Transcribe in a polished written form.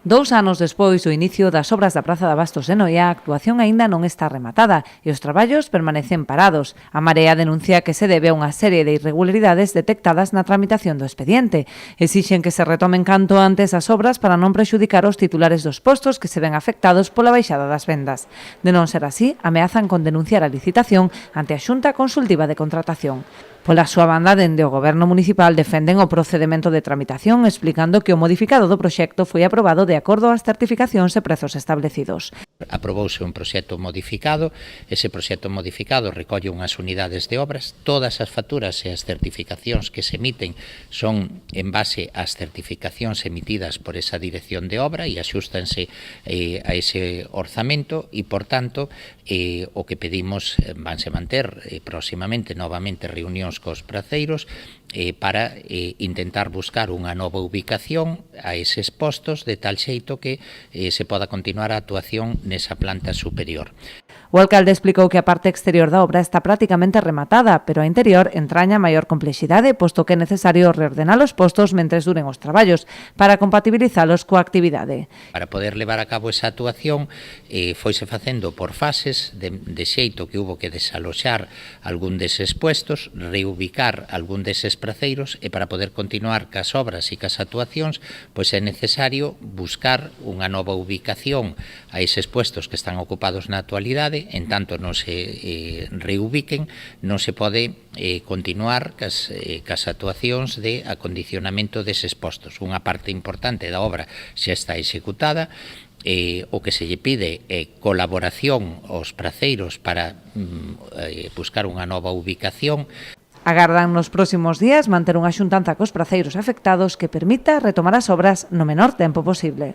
2 anos despois do inicio das obras da Praza de Abastos de Noia, a actuación aínda non está rematada e os traballos permanecen parados. A Marea denuncia que se debe a unha serie de irregularidades detectadas na tramitación do expediente. Exixen que se retomen canto antes as obras para non prexudicar os titulares dos postos que se ven afectados pola baixada das vendas. De non ser así, ameazan con denunciar a licitación ante a Xunta Consultiva de Contratación. Pola súa banda, dende o Goberno Municipal defenden o procedemento de tramitación, explicando que o modificado do proxecto foi aprobado de acordo ás certificacións e prezos establecidos. Aprobouse un proxecto modificado, ese proxecto modificado recolle unhas unidades de obras, todas as facturas e as certificacións que se emiten son en base ás certificacións emitidas por esa dirección de obra e axústanse a ese orzamento e, por tanto, o que pedimos vanse manter próximamente novamente reunións cos praceiros para intentar buscar unha nova ubicación a eses postos de tal xeito que se poda continuar a actuación nesa planta superior. O alcalde explicou que a parte exterior da obra está prácticamente rematada, pero a interior entraña maior complexidade, posto que é necesario reordenar os postos mentres duren os traballos, para compatibilizalos coa actividade. Para poder levar a cabo esa actuación, foise facendo por fases, de xeito que hubo que desaloxar algún deses puestos, reubicar algún deses praceiros, e para poder continuar cas obras e cas actuacións, pois é necesario buscar unha nova ubicación a eses puestos que están ocupados na actualidade. En tanto non se reubiquen, non se pode continuar cas actuacións de acondicionamento deses postos. Unha parte importante da obra xa está executada, o que se lle pide é colaboración aos praceiros para buscar unha nova ubicación. Agardan nos próximos días manter unha xuntanza cos praceiros afectados que permita retomar as obras no menor tempo posible.